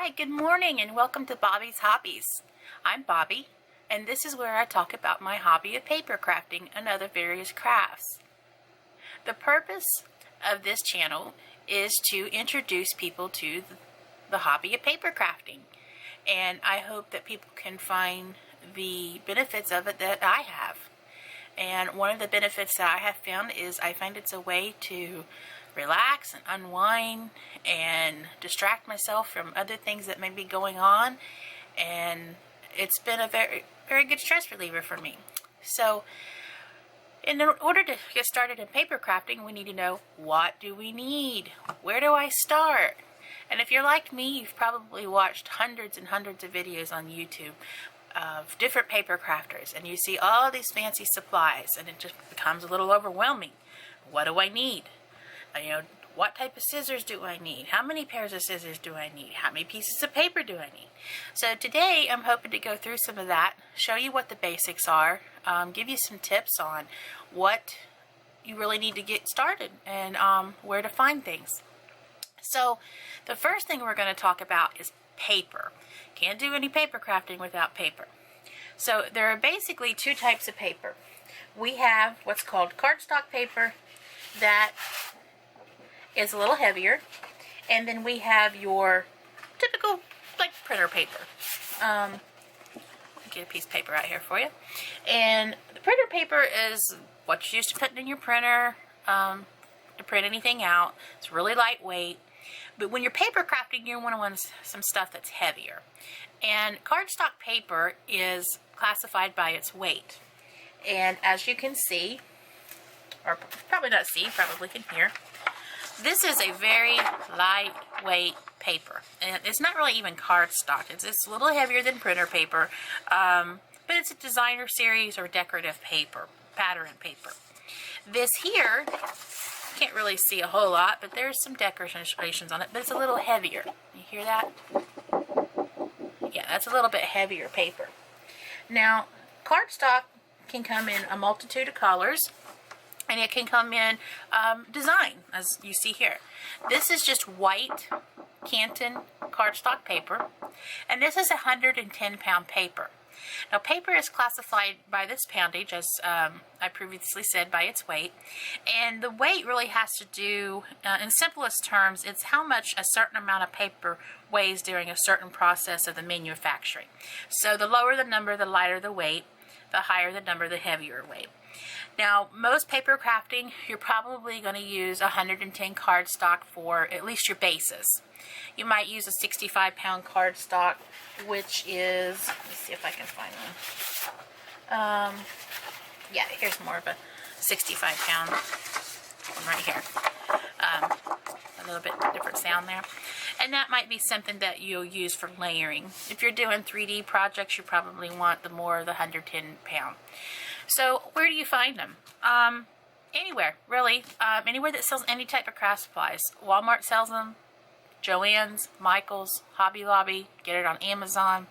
Hi, good morning, and welcome to Bobby's Hobbies. I'm Bobby, and this is where I talk about my hobby of paper crafting and other various crafts. The purpose of this channel is to introduce people to the hobby of paper crafting, and I hope that people can find the benefits of it that I have. And one of the benefits that I have found is I find it's a way to relax and unwind and distract myself from other things that may be going on, and it's been a very good stress reliever for me. So in order to get started in paper crafting, we need to know, what do we need? Where do I start? And if you're like me, you've probably watched hundreds and hundreds of videos on YouTube of different paper crafters, and you see all these fancy supplies, and it just becomes a little overwhelming. What do I need? What type of scissors do I need? How many pairs of scissors do I need? How many pieces of paper do I need? So today I'm hoping to go through some of that, show you what the basics are, give you some tips on what you really need to get started, and where to find things. So the first thing we're going to talk about is paper. Can't do any paper crafting without paper. So there are basically two types of paper. We have what's called cardstock paper that is a little heavier, and then we have your typical printer paper. Get a piece of paper out here for you. And the printer paper is what you use to put in your printer to print anything out. It's really lightweight. But when you're paper crafting, you want some stuff that's heavier. And cardstock paper is classified by its weight. And as you can see, or probably not see, probably can hear, this is a very lightweight paper. And it's not really even cardstock. It's a little heavier than printer paper, but it's a designer series or decorative paper, pattern paper. This here, can't really see a whole lot, but there's some decorations on it, but it's a little heavier. You hear that? Yeah, that's a little bit heavier paper. Now, cardstock can come in a multitude of colors, and it can come in design, as you see here. This is just white Canton cardstock paper, and this is 110-pound paper. Now, paper is classified by this poundage, as I previously said, by its weight. And the weight really has to do, in simplest terms, it's how much a certain amount of paper weighs during a certain process of the manufacturing. So the lower the number, the lighter the weight. The higher the number, the heavier weight. Now, most paper crafting, you're probably going to use 110 cardstock for at least your bases. You might use a 65-pound cardstock, which is, let me see if I can find one. Yeah, here's more of a 65-pound one right here. A little bit different sound there. And that might be something that you'll use for layering. If you're doing 3D projects, you probably want the 110-pound. So where do you find them? Anywhere, really. Anywhere that sells any type of craft supplies. Walmart sells them. Joann's, Michael's, Hobby Lobby. Get it on Amazon.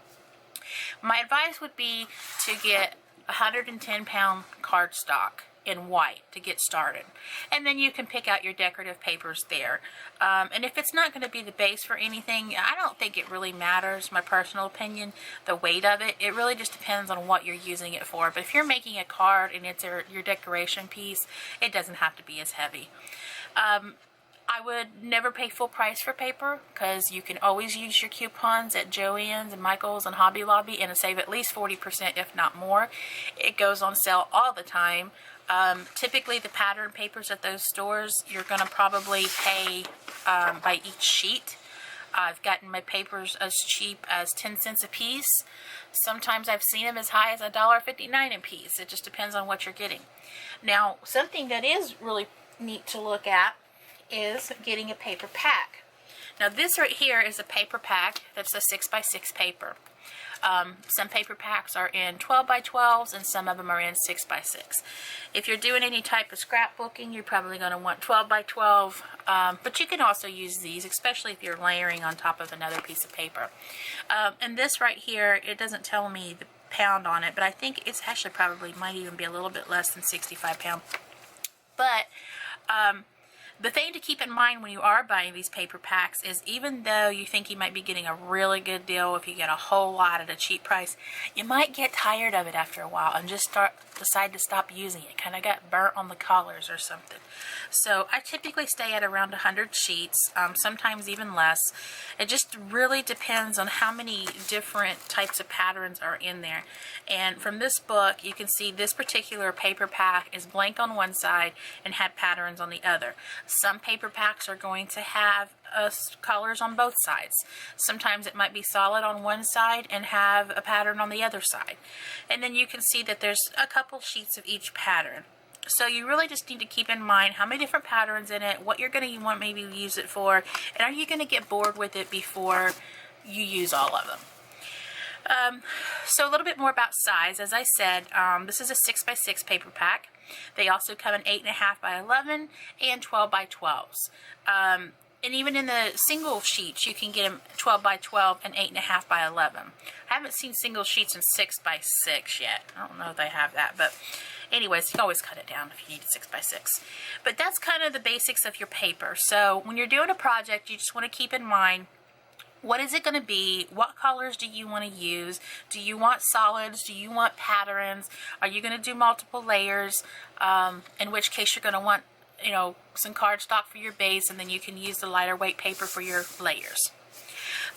My advice would be to get 110-pound cardstock in white to get started, and then you can pick out your decorative papers there. And if it's not going to be the base for anything, I don't think it really matters, my personal opinion, the weight of it. It really just depends on what you're using it for. But if you're making a card and it's your decoration piece, it doesn't have to be as heavy. I would never pay full price for paper, because you can always use your coupons at Joann's and Michael's and Hobby Lobby and save at least 40%, if not more. It goes on sale all the time. Typically the pattern papers at those stores, you're going to probably pay by each sheet. I've gotten my papers as cheap as 10 cents a piece. Sometimes I've seen them as high as $1.59 a piece. It just depends on what you're getting. Now, something that is really neat to look at is getting a paper pack. Now, this right here is a paper pack that's a 6x6 paper. Some paper packs are in 12x12s, and some of them are in 6x6. If you're doing any type of scrapbooking, you're probably going to want 12x12, but you can also use these, especially if you're layering on top of another piece of paper. And this right here, it doesn't tell me the pound on it, but I think it's actually probably might even be a little bit less than 65 pounds. But The thing to keep in mind when you are buying these paper packs is even though you think you might be getting a really good deal if you get a whole lot at a cheap price, you might get tired of it after a while and just decide to stop using it. Kind of got burnt on the collars or something. So I typically stay at around 100 sheets, sometimes even less. It just really depends on how many different types of patterns are in there. And from this book, you can see this particular paper pack is blank on one side and had patterns on the other. Some paper packs are going to have colors on both sides. Sometimes it might be solid on one side and have a pattern on the other side. And then you can see that there's a couple sheets of each pattern. So you really just need to keep in mind how many different patterns in it, what you're going to want maybe use it for, and are you going to get bored with it before you use all of them. So a little bit more about size. As I said, this is a 6x6 paper pack. They also come in 8.5 by 11 and 12 by 12s. And even in the single sheets, you can get them 12 by 12 and 8.5 by 11. I haven't seen single sheets in 6 by 6 yet. I don't know if they have that, but anyways, you can always cut it down if you need a 6 by 6. But that's kind of the basics of your paper. So when you're doing a project, you just want to keep in mind, what is it going to be? What colors do you want to use? Do you want solids? Do you want patterns? Are you going to do multiple layers? In which case you're going to want, some cardstock for your base, and then you can use the lighter weight paper for your layers.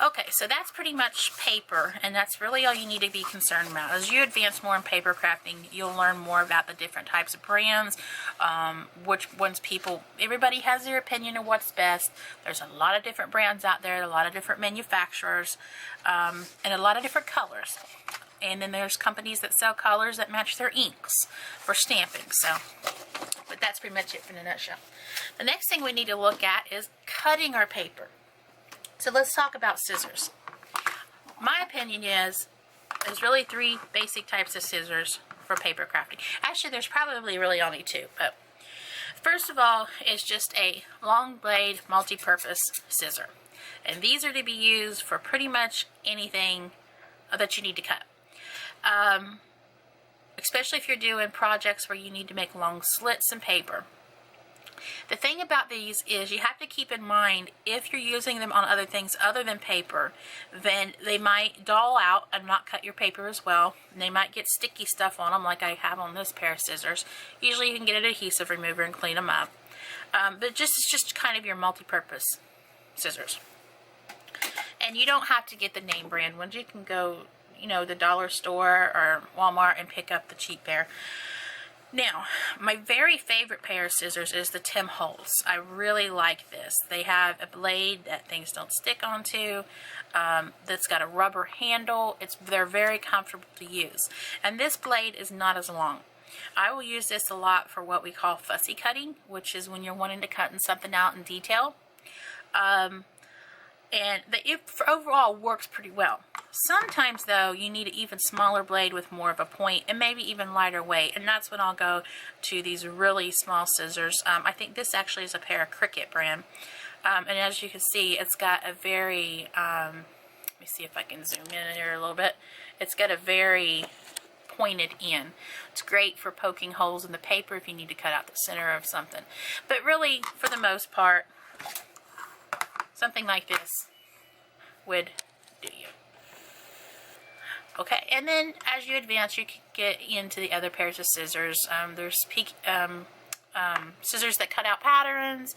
Okay, so that's pretty much paper, and that's really all you need to be concerned about. As you advance more in paper crafting, you'll learn more about the different types of brands, which ones everybody has their opinion of what's best. There's a lot of different brands out there, a lot of different manufacturers, and a lot of different colors. And then there's companies that sell colors that match their inks for stamping. But that's pretty much it in a nutshell. The next thing we need to look at is cutting our paper. So let's talk about scissors. My opinion is there's really 3 basic types of scissors for paper crafting. Actually, there's probably really only 2. But first of all is just a long blade multi-purpose scissor. And these are to be used for pretty much anything that you need to cut. Especially if you're doing projects where you need to make long slits in paper. The thing about these is you have to keep in mind, if you're using them on other things other than paper, then they might dull out and not cut your paper as well. And they might get sticky stuff on them like I have on this pair of scissors. Usually you can get an adhesive remover and clean them up. But it's just kind of your multi-purpose scissors. And you don't have to get the name brand ones. You can go, the dollar store or Walmart and pick up the cheap pair. Now, my very favorite pair of scissors is the Tim Holtz. I really like this. They have a blade that things don't stick onto, that's got a rubber handle. They're very comfortable to use. And this blade is not as long. I will use this a lot for what we call fussy cutting, which is when you're wanting to cut something out in detail. And it overall works pretty well. Sometimes, though, you need an even smaller blade with more of a point and maybe even lighter weight. And that's when I'll go to these really small scissors. I think this actually is a pair of Cricut brand. And as you can see, it's got a very, let me see if I can zoom in here a little bit. It's got a very pointed end. It's great for poking holes in the paper if you need to cut out the center of something. But really, for the most part, something like this would do you. Okay, and then as you advance, you can get into the other pairs of scissors. There's scissors that cut out patterns.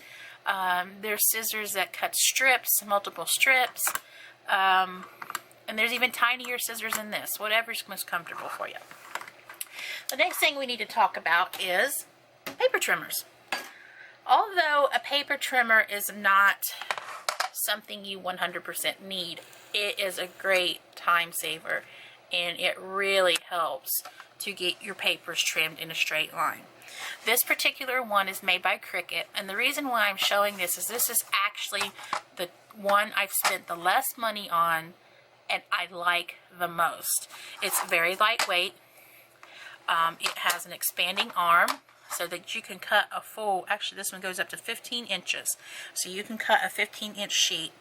There's scissors that cut strips, multiple strips. And there's even tinier scissors in this, whatever's most comfortable for you. The next thing we need to talk about is paper trimmers. Although a paper trimmer is not something you 100% need, it is a great time saver, and it really helps to get your papers trimmed in a straight line. This particular one is made by Cricut, and the reason why I'm showing this is actually the one I've spent the less money on and I like the most. It's very lightweight. It has an expanding arm so that you can cut a full, actually this one goes up to 15 inches, so you can cut a 15-inch sheet.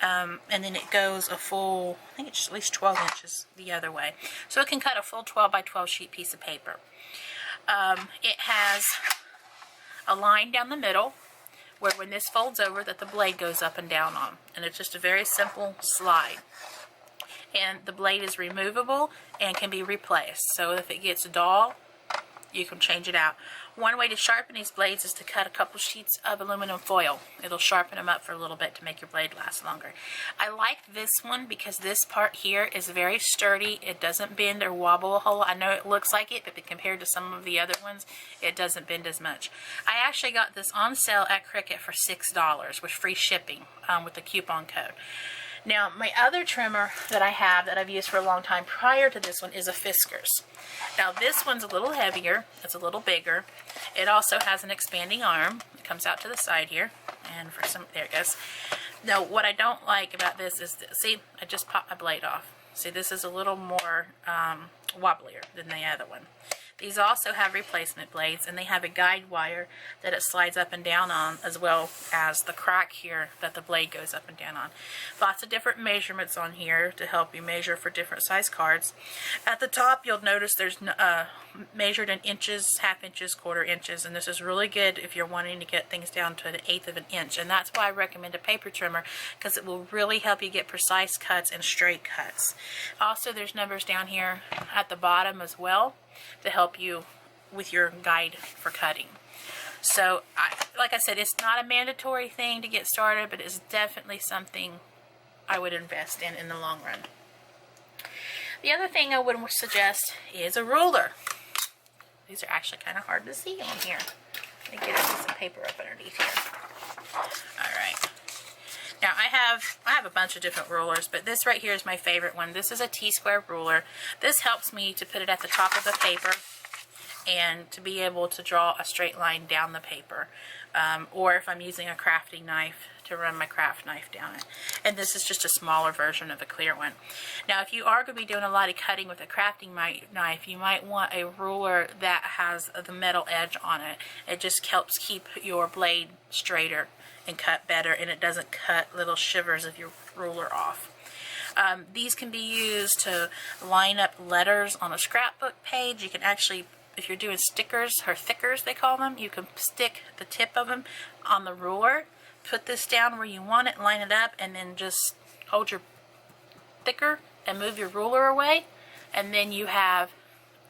And then it goes a full, I think it's at least 12 inches the other way. So it can cut a full 12 by 12 sheet piece of paper. It has a line down the middle where when this folds over that the blade goes up and down on. And it's just a very simple slide. And the blade is removable and can be replaced. So if it gets dull, you can change it out. One way to sharpen these blades is to cut a couple sheets of aluminum foil. It'll sharpen them up for a little bit to make your blade last longer. I like this one because this part here is very sturdy. It doesn't bend or wobble a whole lot. I know it looks like it, but compared to some of the other ones, it doesn't bend as much. I actually got this on sale at Cricut for $6 with free shipping with the coupon code. Now, my other trimmer that I have that I've used for a long time prior to this one is a Fiskars. Now, this one's a little heavier. It's a little bigger. It also has an expanding arm. It comes out to the side here. And for some, there it goes. Now, what I don't like about this is, see, I just popped my blade off. See, this is a little more wobblier than the other one. These also have replacement blades, and they have a guide wire that it slides up and down on, as well as the crack here that the blade goes up and down on. Lots of different measurements on here to help you measure for different size cards. At the top, you'll notice there's measured in inches, half inches, quarter inches, and this is really good if you're wanting to get things down to an eighth of an inch. And that's why I recommend a paper trimmer, because it will really help you get precise cuts and straight cuts. Also, there's numbers down here at the bottom as well to help you with your guide for cutting. So, like I said, it's not a mandatory thing to get started, but it's definitely something I would invest in the long run. The other thing I would suggest is a ruler. These are actually kind of hard to see on here. Let me get a piece of paper up underneath here. Alright. Now, I have a bunch of different rulers, but this right here is my favorite one. This is a T-square ruler. This helps me to put it at the top of the paper and to be able to draw a straight line down the paper. Or if I'm using a crafting knife, to run my craft knife down it. And this is just a smaller version of a clear one. Now, if you are going to be doing a lot of cutting with a crafting knife, you might want a ruler that has the metal edge on it. It just helps keep your blade straighter and cut better, and it doesn't cut little shivers of your ruler off. These can be used to line up letters on a scrapbook page. You can actually, if you're doing stickers or thickers they call them, you can stick the tip of them on the ruler, put this down where you want it, line it up, and then just hold your thicker and move your ruler away, and then you have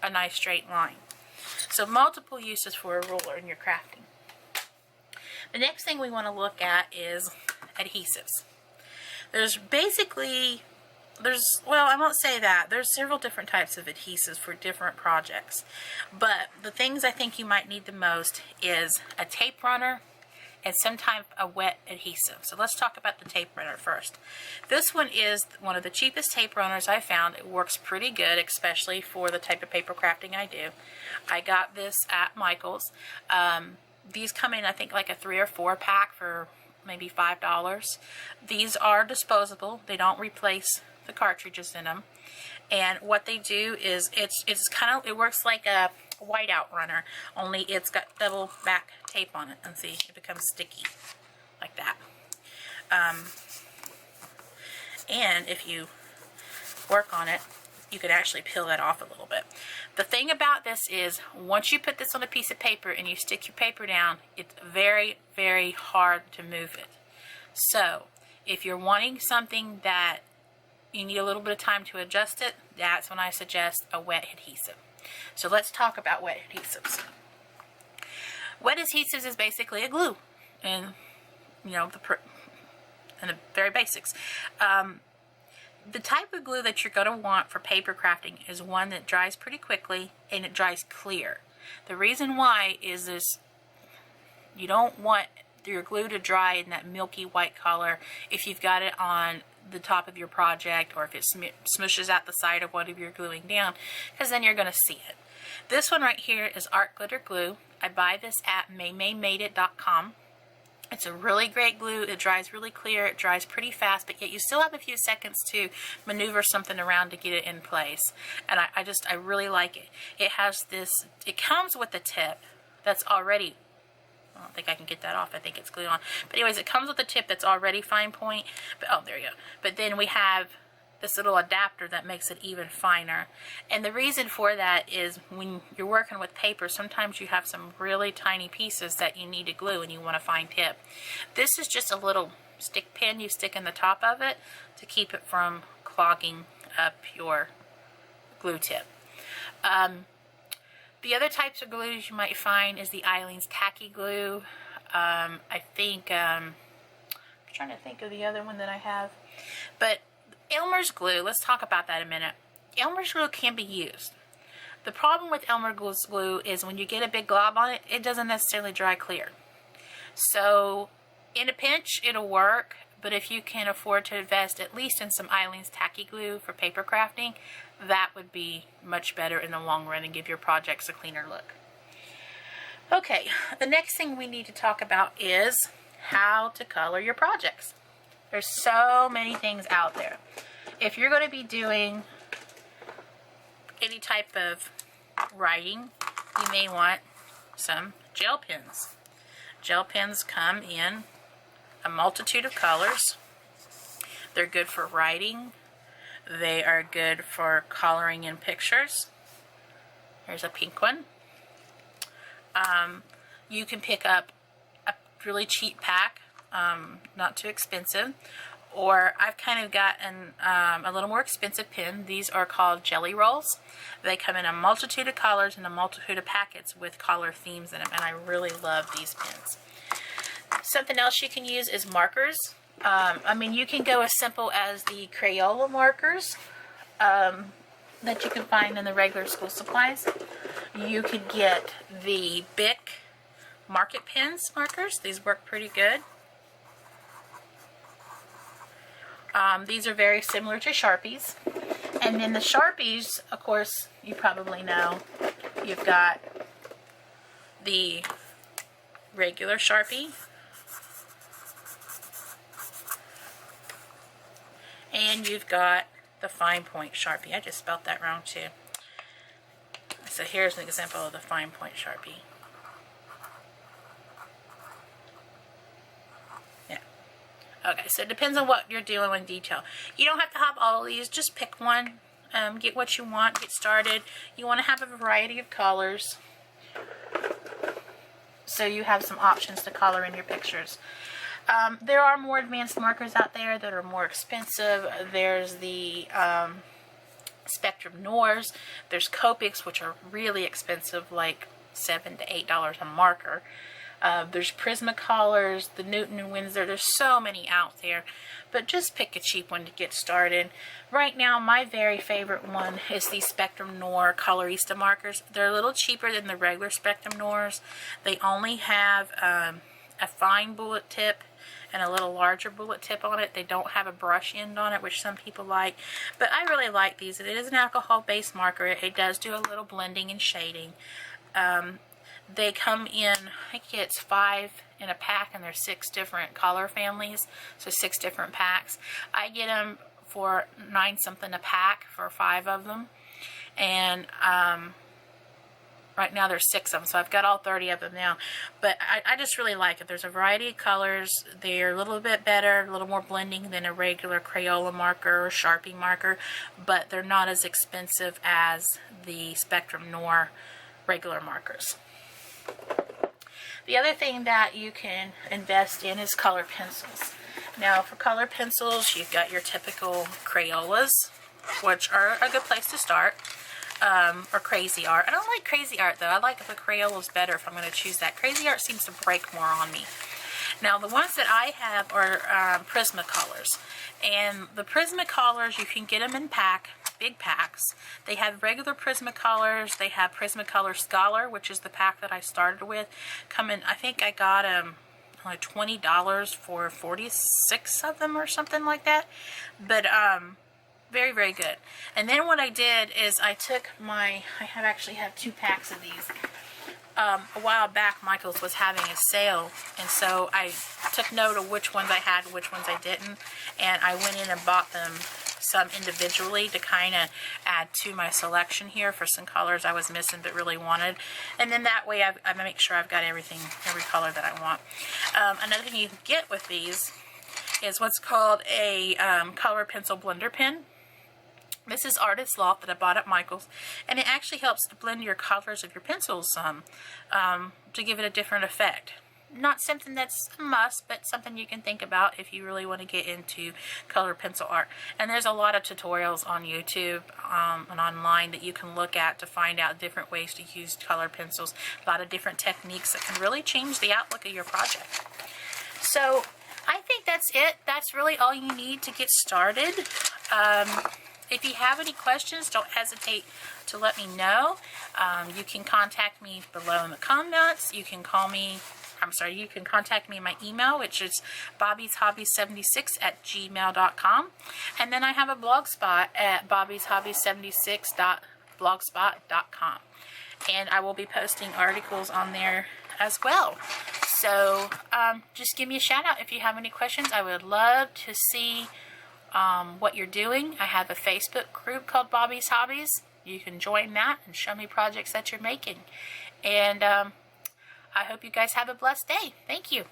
a nice straight line. So multiple uses for a ruler in your crafting. The next thing we want to look at is adhesives. Well, I won't say that. There's several different types of adhesives for different projects. But the things I think you might need the most is a tape runner and sometimes a wet adhesive. So let's talk about the tape runner first. This one is one of the cheapest tape runners I found. It works pretty good, especially for the type of paper crafting I do. I got this at Michael's. These come in, I think, like a 3 or 4 pack for maybe $5. These are disposable. They don't replace the cartridges in them. And what they do is it works like a whiteout runner, only it's got double back tape on it. And see, it becomes sticky like that. And if you work on it, you can actually peel that off a little bit. The thing about this is, once you put this on a piece of paper and you stick your paper down, it's very, very hard to move it. So, if you're wanting something that you need a little bit of time to adjust it, that's when I suggest a wet adhesive. So let's talk about wet adhesives. Wet adhesives is basically a glue, and the very basics. The type of glue that you're going to want for paper crafting is one that dries pretty quickly and it dries clear. The reason why is you don't want your glue to dry in that milky white color if you've got it on the top of your project, or if it smooshes out the side of whatever you're gluing down, because then you're going to see it. This one right here is Art Glitter Glue. I buy this at MayMayMadeIt.com. It's a really great glue. It dries really clear. It dries pretty fast, but yet you still have a few seconds to maneuver something around to get it in place. And I really like it. It comes with a tip that's already, I don't think I can get that off. I think it's glued on. But anyways, it comes with a tip that's already fine point. But, oh, there you go. But then we have this little adapter that makes it even finer. And the reason for that is when you're working with paper, sometimes you have some really tiny pieces that you need to glue and you want a fine tip. This is just a little stick pin you stick in the top of it to keep it from clogging up your glue tip. The other types of glues you might find is the Aleene's Tacky Glue. I'm trying to think of the other one that I have. But Elmer's glue, let's talk about that a minute. Elmer's glue can be used. The problem with Elmer's glue is when you get a big glob on it, it doesn't necessarily dry clear. So in a pinch, it'll work, but if you can afford to invest at least in some Aleene's Tacky Glue for paper crafting, that would be much better in the long run and give your projects a cleaner look. Okay, the next thing we need to talk about is how to color your projects. There's so many things out there. If you're going to be doing any type of writing, you may want some gel pens. Gel pens come in a multitude of colors. They're good for writing. They are good for coloring in pictures. Here's a pink one. You can pick up a really cheap pack, not too expensive, or I've kind of gotten a little more expensive pen. These are called Jelly Rolls. They come in a multitude of colors and a multitude of packets with color themes in them, and I really love these pens. Something else you can use is markers. You can go as simple as the Crayola markers that you can find in the regular school supplies. You could get the Bic Market Pens markers. These work pretty good. These are very similar to Sharpies. And then the Sharpies, of course, you probably know, you've got the regular Sharpie, and you've got the fine point Sharpie. I just spelled that wrong too. So here's an example of the fine point Sharpie. Yeah. Okay, so it depends on what you're doing in detail. You don't have to have all of these. Just pick one. Get what you want. Get started. You want to have a variety of colors, so you have some options to color in your pictures. There are more advanced markers out there that are more expensive. There's the Spectrum Noirs. There's Copics, which are really expensive, like $7 to $8 a marker. There's Prismacolors, the Newton and Winsor. There's so many out there, but just pick a cheap one to get started. Right now, my very favorite one is the Spectrum Noir Colorista markers. They're a little cheaper than the regular Spectrum Noirs. They only have a fine bullet tip and a little larger bullet tip on it. They don't have a brush end on it, which some people like, but I really like these. It is an alcohol-based marker. It does do a little blending and shading. They come in, I think it's 5 in a pack, and there's 6 different color families, so 6 different packs. I get them for $9 something a pack for 5 of them, and right now there's 6 of them, so I've got all 30 of them now. But I just really like it. There's a variety of colors. They're a little bit better, a little more blending than a regular Crayola marker or Sharpie marker, but they're not as expensive as the Spectrum Noir regular markers. The other thing that you can invest in is color pencils. Now, for color pencils, you've got your typical Crayolas, which are a good place to start. Or Crazy Art. I don't like Crazy Art though. I like the Crayola's better if I'm going to choose that. Crazy Art seems to break more on me. Now the ones that I have are Prismacolors. And the Prismacolors, you can get them in big packs. They have regular Prismacolors. They have Prismacolor Scholar, which is the pack that I started with. I think I got them like $20 for 46 of them or something like that. But very, very good. And then what I did is I took I actually have 2 packs of these. A while back, Michaels was having a sale, and so I took note of which ones I had and which ones I didn't, and I went in and bought them some individually to kind of add to my selection here for some colors I was missing but really wanted. And then that way I make sure I've got every color that I want. Another thing you can get with these is what's called a color pencil blender pen. This is Artist Loft that I bought at Michael's, and it actually helps to blend your colors of your pencils some to give it a different effect. Not something that's a must, but something you can think about if you really want to get into colored pencil art. And there's a lot of tutorials on YouTube and online that you can look at to find out different ways to use colored pencils. A lot of different techniques that can really change the outlook of your project. So I think that's it. That's really all you need to get started. If you have any questions, don't hesitate to let me know. You can contact me below in the comments. You can call me, you can contact me in my email, which is bobbie'shobbies76@gmail.com. And then I have a blog spot at bobbie'shobbies76.blogspot.com. And I will be posting articles on there as well. So just give me a shout out if you have any questions. I would love to see what you're doing. I have a Facebook group called Bobbie's Hobbies. You can join that and show me projects that you're making. And I hope you guys have a blessed day. Thank you.